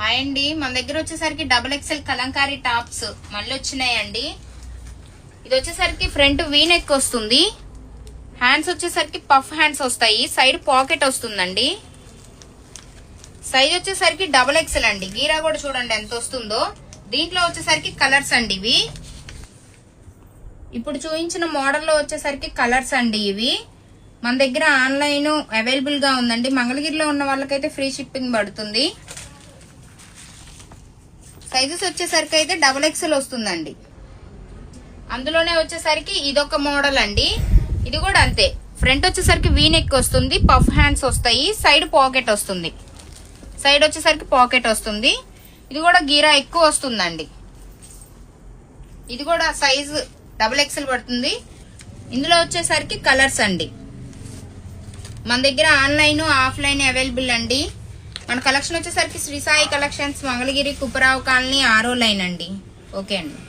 Hi అండి, మన దగ్గర వచ్చేసరికి డబుల్ ఎక్సెల్ కలంకారీ టాప్స్ మళ్ళీ వచ్చినాయండి. ఇది వచ్చేసరికి ఫ్రంట్ వీ నెక్ వస్తుంది, హ్యాండ్స్ వచ్చేసరికి పఫ్ హ్యాండ్స్ వస్తాయి, సైడ్ పాకెట్ వస్తుందండి. సైజ్ వచ్చేసరికి డబుల్ ఎక్సెల్ అండి. గీరా కూడా చూడండి ఎంత వస్తుందో. దీంట్లో వచ్చేసరికి కలర్స్ అండి ఇవి. ఇప్పుడు చూపించిన మోడల్లో వచ్చేసరికి కలర్స్ అండి ఇవి. మన దగ్గర ఆన్లైన్ అవైలబుల్ గా ఉందండి. మంగళగిరిలో ఉన్న వాళ్ళకైతే ఫ్రీ షిప్పింగ్ పడుతుంది. సైజెస్ వచ్చేసరికి అయితే డబుల్ ఎక్సెల్ వస్తుందండి. అందులోనే వచ్చేసరికి ఇదొక మోడల్ అండి. ఇది కూడా అంతే, ఫ్రంట్ వచ్చేసరికి వీ నెక్ వస్తుంది, పఫ్ హ్యాండ్స్ వస్తాయి, సైడ్ పాకెట్ వస్తుంది. సైడ్ వచ్చేసరికి పాకెట్ వస్తుంది. ఇది కూడా గీరా ఎక్కువ వస్తుందండి. ఇది కూడా సైజ్ డబుల్ ఎక్సెల్ పడుతుంది. ఇందులో వచ్చేసరికి కలర్స్ అండి. మన దగ్గర ఆన్లైన్ ఆఫ్లైన్ అవైలబుల్ అండి. మన కలెక్షన్ వచ్చేసరికి శ్రీ సాయి కలెక్షన్స్, మంగళగిరి, కుప్పరావు కాలనీ, 6వ లైన్ అండి. ఓకే అండి.